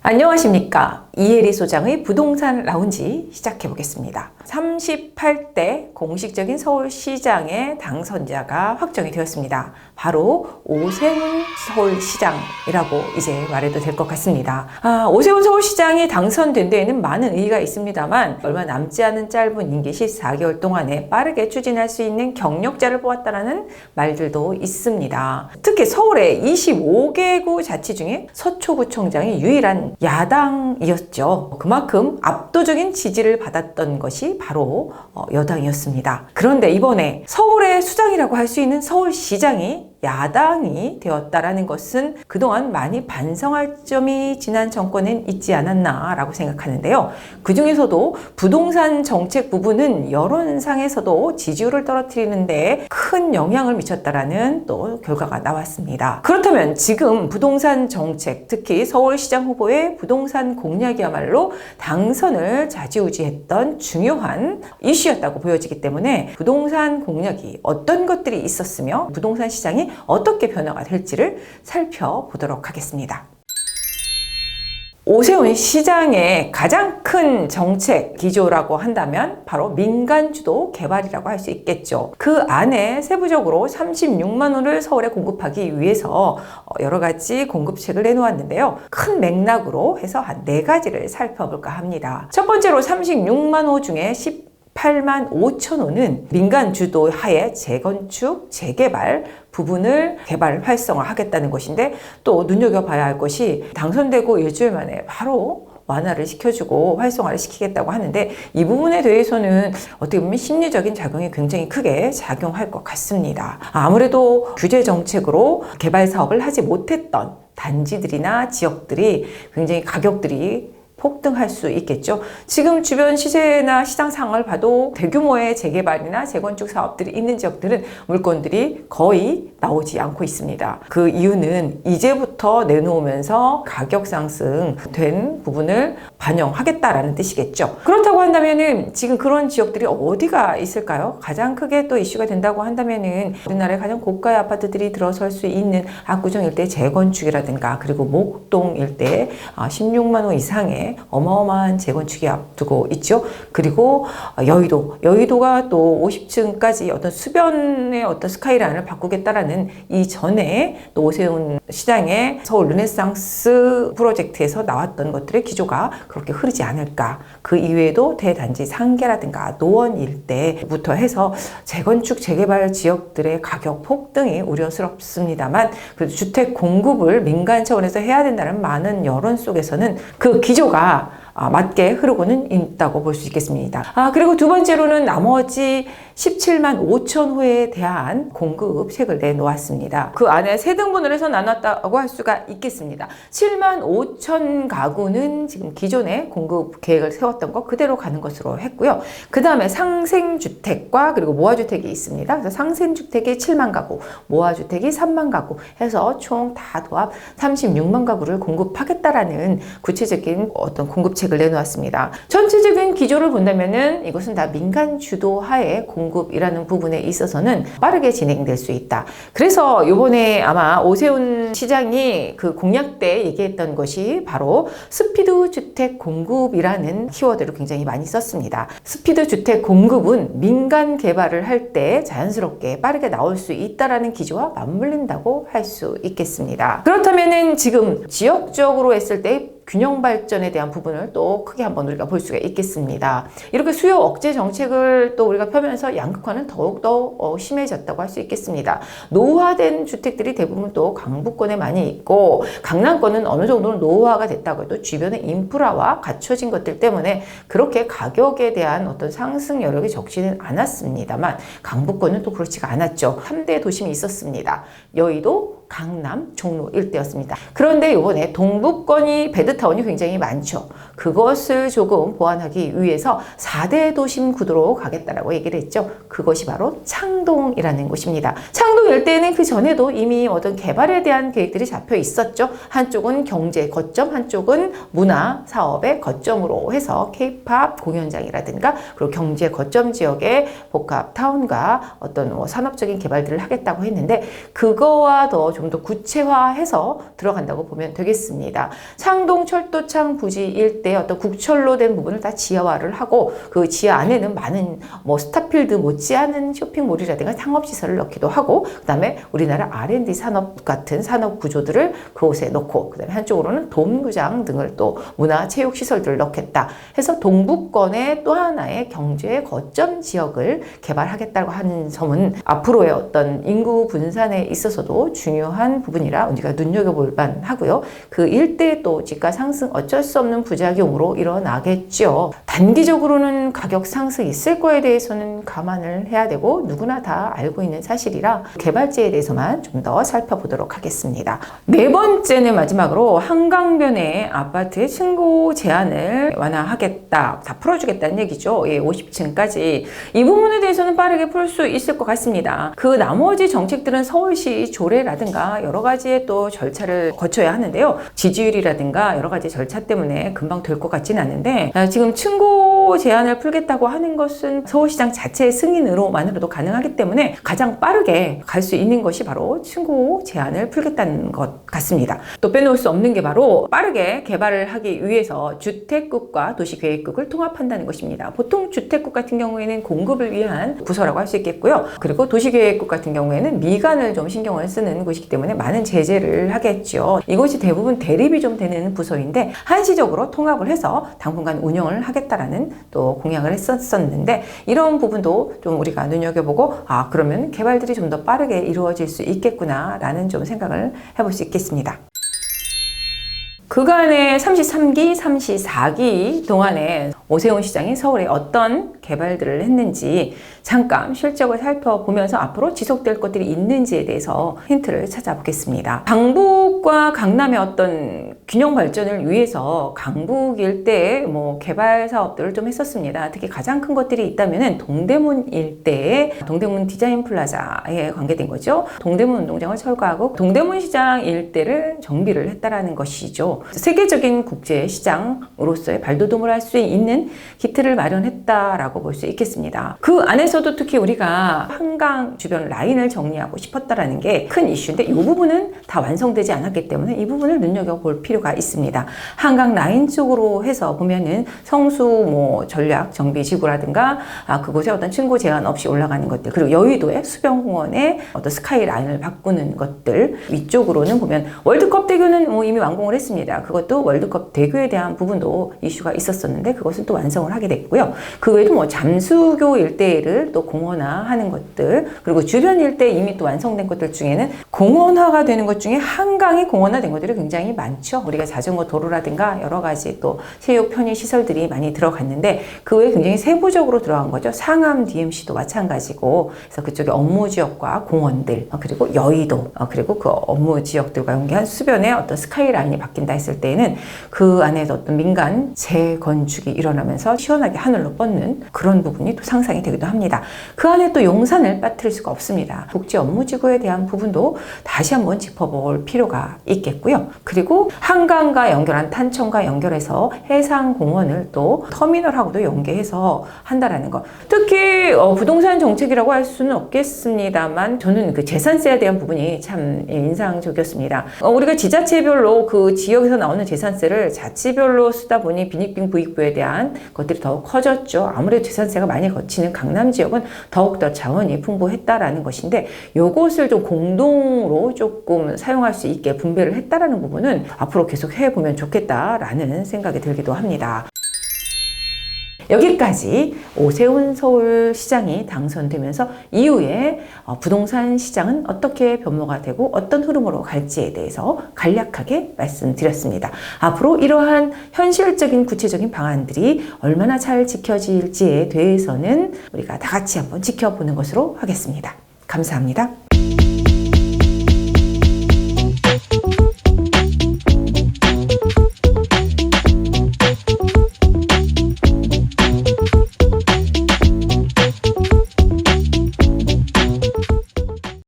안녕하십니까. 이혜리 소장의 부동산 라운지 시작해 보겠습니다. 38대 공식적인 서울시장의 당선자가 확정이 되었습니다. 바로 오세훈 서울시장이라고 이제 말해도 될 것 같습니다. 오세훈 서울시장이 당선된 데에는 많은 의의가 있습니다만 얼마 남지 않은 짧은 임기 14개월 동안에 빠르게 추진할 수 있는 경력자를 뽑았다는 말들도 있습니다. 특히 서울의 25개구 자치 중에 서초구청장이 유일한 야당이었죠. 그만큼 압도적인 지지를 받았던 것이 바로 여당이었습니다. 그런데 이번에 서울의 수장이라고 할 수 있는 서울시장이 야당이 되었다라는 것은 그동안 많이 반성할 점이 지난 정권엔 있지 않았나라고 생각하는데요. 그 중에서도 부동산 정책 부분은 여론상에서도 지지율을 떨어뜨리는데 큰 영향을 미쳤다라는 또 결과가 나왔습니다. 그렇다면 지금 부동산 정책, 특히 서울시장 후보의 부동산 공약이야말로 당선을 좌지우지했던 중요한 이슈였다고 보여지기 때문에 부동산 공약이 어떤 것들이 있었으며 부동산 시장이 어떻게 변화가 될지를 살펴보도록 하겠습니다. 오세훈 시장의 가장 큰 정책 기조라고 한다면 바로 민간주도 개발이라고 할 수 있겠죠. 그 안에 세부적으로 36만 호를 서울에 공급하기 위해서 여러 가지 공급책을 내놓았는데요. 큰 맥락으로 해서 한 4가지를 살펴볼까 합니다. 첫 번째로 36만 호 중에 18만 5천 호는 민간 주도 하에 재건축, 재개발 부분을 개발 활성화하겠다는 것인데 또 눈여겨봐야 할 것이 당선되고 일주일 만에 바로 완화를 시켜주고 활성화를 시키겠다고 하는데 이 부분에 대해서는 어떻게 보면 심리적인 작용이 굉장히 크게 작용할 것 같습니다. 아무래도 규제 정책으로 개발 사업을 하지 못했던 단지들이나 지역들이 굉장히 가격들이 폭등할 수 있겠죠. 지금 주변 시세나 시장 상황을 봐도 대규모의 재개발이나 재건축 사업들이 있는 지역들은 물건들이 거의 나오지 않고 있습니다. 그 이유는 이제부터 내놓으면서 가격 상승된 부분을 반영하겠다라는 뜻이겠죠. 그렇다고 한다면은 지금 그런 지역들이 어디가 있을까요? 가장 크게 또 이슈가 된다고 한다면은 우리나라의 가장 고가의 아파트들이 들어설 수 있는 압구정 일대 재건축이라든가 그리고 목동 일대 16만 호 이상의 어마어마한 재건축이 앞두고 있죠. 그리고 여의도가 또 50층까지 어떤 수변의 어떤 스카이라인을 바꾸겠다라는 이전에 또 오세훈 시장의 서울 르네상스 프로젝트에서 나왔던 것들의 기조가 그렇게 흐르지 않을까. 그 이외에도 대단지 상계라든가 노원 일대부터 해서 재건축 재개발 지역들의 가격 폭등이 우려스럽습니다만 그래도 주택 공급을 민간 차원에서 해야 된다는 많은 여론 속에서는 그 기조가 맞게 흐르고는 있다고 볼 수 있겠습니다. 그리고 두 번째로는 나머지 17만 5천 호에 대한 공급책을 내놓았습니다. 그 안에 세 등분을 해서 나눴다고 할 수가 있겠습니다. 7만 5천 가구는 지금 기존에 공급 계획을 세웠던 거 그대로 가는 것으로 했고요. 그 다음에 상생주택과 그리고 모아주택이 있습니다. 그래서 상생주택이 7만 가구, 모아주택이 3만 가구 해서 총 다 도합 36만 가구를 공급하겠다라는 구체적인 어떤 공급책을 내놓았습니다. 전체적인 기조를 본다면은 이것은 다 민간 주도 하에 공급이라는 부분에 있어서는 빠르게 진행될 수 있다. 그래서 이번에 아마 오세훈 시장이 그 공약 때 얘기했던 것이 바로 스피드 주택 공급이라는 키워드를 굉장히 많이 썼습니다. 스피드 주택 공급은 민간 개발을 할 때 자연스럽게 빠르게 나올 수 있다라는 기조와 맞물린다고 할 수 있겠습니다. 그렇다면은 지금 지역적으로 했을 때 균형 발전에 대한 부분을 또 크게 한번 우리가 볼 수가 있겠습니다. 이렇게 수요 억제 정책을 또 우리가 펴면서 양극화는 더욱더 심해졌다고 할 수 있겠습니다. 노후화된 주택들이 대부분 또 강북권에 많이 있고 강남권은 어느 정도는 노후화가 됐다고 해도 주변의 인프라와 갖춰진 것들 때문에 그렇게 가격에 대한 어떤 상승 여력이 적지는 않았습니다만 강북권은 또 그렇지가 않았죠. 3대 도심이 있었습니다. 여의도, 강남, 종로 일대였습니다. 그런데 이번에 동북권이 베드타운이 굉장히 많죠. 그것을 조금 보완하기 위해서 4대 도심 구도로 가겠다라고 얘기를 했죠. 그것이 바로 창동이라는 곳입니다. 창동 일대에는 그 전에도 이미 어떤 개발에 대한 계획들이 잡혀 있었죠. 한쪽은 경제 거점, 한쪽은 문화 사업의 거점으로 해서 K-팝 공연장이라든가 그리고 경제 거점 지역의 복합 타운과 어떤 산업적인 개발들을 하겠다고 했는데 그거와 더 좀 좀 더 구체화해서 들어간다고 보면 되겠습니다. 창동 철도창 부지 일대 어떤 국철로 된 부분을 다 지하화를 하고 그 지하 안에는 많은 스타필드 못지않은 쇼핑몰이라든가 상업시설을 넣기도 하고, 그 다음에 우리나라 R&D 산업 같은 산업 구조들을 그곳에 넣고, 그 다음에 한쪽으로는 돔구장 등을 또 문화체육시설들을 넣겠다 해서 동북권의 또 하나의 경제 거점 지역을 개발하겠다고 하는 점은 앞으로의 어떤 인구 분산에 있어서도 중요한 부분이라 우리가 눈여겨볼 만하고요. 그 일대의 또 집가 상승 어쩔 수 없는 부작용으로 일어나겠죠. 단기적으로는 가격 상승이 있을 거에 대해서는 감안을 해야 되고 누구나 다 알고 있는 사실이라 개발지에 대해서만 좀 더 살펴보도록 하겠습니다. 네 번째는 마지막으로 한강변의 아파트의 층고 제한을 완화하겠다, 다 풀어주겠다는 얘기죠. 50층까지. 이 부분에 대해서는 빠르게 풀 수 있을 것 같습니다. 그 나머지 정책들은 서울시 조례라든가 여러 가지의 또 절차를 거쳐야 하는데요. 지지율이라든가 여러 가지 절차 때문에 금방 될 것 같지는 않은데, 지금 층고 제한을 풀겠다고 하는 것은 서울시장 자체의 승인으로만으로도 가능하기 때문에 가장 빠르게 갈 수 있는 것이 바로 층고 제한을 풀겠다는 것 같습니다. 또 빼놓을 수 없는 게 바로 빠르게 개발을 하기 위해서 주택국과 도시계획국을 통합한다는 것입니다. 보통 주택국 같은 경우에는 공급을 위한 부서라고 할 수 있겠고요. 그리고 도시계획국 같은 경우에는 미관을 좀 신경을 쓰는 곳이기 때문에 많은 제재를 하겠죠. 이것이 대부분 대립이 좀 되는 부서인데 한시적으로 통합을 해서 당분간 운영을 하겠다라는 또 공약을 했었는데, 이런 부분도 좀 우리가 눈여겨보고 그러면 개발들이 좀 더 빠르게 이루어질 수 있겠구나라는 좀 생각을 해볼 수 있겠습니다. 그간의 33기, 34기 동안에 오세훈 시장이 서울에 어떤 개발들을 했는지 잠깐 실적을 살펴보면서 앞으로 지속될 것들이 있는지에 대해서 힌트를 찾아보겠습니다. 강북과 강남의 어떤 균형 발전을 위해서 강북 일대에 개발 사업들을 좀 했었습니다. 특히 가장 큰 것들이 있다면은 동대문 일대에 동대문 디자인 플라자에 관계된 거죠. 동대문 운동장을 철거하고 동대문 시장 일대를 정비를 했다라는 것이죠. 세계적인 국제 시장으로서의 발돋움을 할 수 있는 기틀을 마련했다라고 볼 수 있겠습니다. 그 안에서도 특히 우리가 한강 주변 라인을 정리하고 싶었다라는 게 큰 이슈인데, 이 부분은 다 완성되지 않았기 때문에 이 부분을 눈여겨볼 필요가 있습니다. 한강 라인 쪽으로 해서 보면은 성수 전략 정비 지구라든가 그곳에 어떤 층고 제한 없이 올라가는 것들, 그리고 여의도의 수변공원의 어떤 스카이 라인을 바꾸는 것들, 위쪽으로는 보면 월드컵 대교는 이미 완공을 했습니다. 그것도 월드컵 대교에 대한 부분도 이슈가 있었었는데 그것은 또 완성을 하게 됐고요. 그 외에도 잠수교 일대를 또 공원화하는 것들, 그리고 주변 일대 이미 또 완성된 것들 중에는 공원화가 되는 것 중에 한강이 공원화된 것들이 굉장히 많죠. 우리가 자전거 도로라든가 여러 가지 또 체육 편의 시설들이 많이 들어갔는데 그 외에 굉장히 세부적으로 들어간 거죠. 상암 DMC도 마찬가지고, 그래서 그쪽에 업무 지역과 공원들, 그리고 여의도, 그리고 그 업무 지역들과 연계한 수변의 어떤 스카이라인이 바뀐다 했을 때에는 그 안에서 어떤 민간 재건축이 일어나면서 시원하게 하늘로 뻗는 그런 부분이 또 상상이 되기도 합니다. 그 안에 또 용산을 빠뜨릴 수가 없습니다. 복지 업무지구에 대한 부분도 다시 한번 짚어볼 필요가 있겠고요. 그리고 한강과 연결한 탄천과 연결해서 해상공원을 또 터미널하고도 연계해서 한다라는 것. 특히 부동산 정책이라고 할 수는 없겠습니다만 저는 그 재산세에 대한 부분이 참 인상적이었습니다. 우리가 지자체별로 그 지역에서 나오는 재산세를 자치별로 쓰다 보니 빈익빈 부익부에 대한 것들이 더욱 커졌죠. 아무래도 재산세가 많이 거치는 강남 지역은 더욱더 자원이 풍부했다라는 것인데, 요것을 좀 공동으로 조금 사용할 수 있게 분배를 했다라는 부분은 앞으로 계속 해보면 좋겠다라는 생각이 들기도 합니다. 여기까지 오세훈 서울시장이 당선되면서 이후에 부동산 시장은 어떻게 변모가 되고 어떤 흐름으로 갈지에 대해서 간략하게 말씀드렸습니다. 앞으로 이러한 현실적인 구체적인 방안들이 얼마나 잘 지켜질지에 대해서는 우리가 다 같이 한번 지켜보는 것으로 하겠습니다. 감사합니다.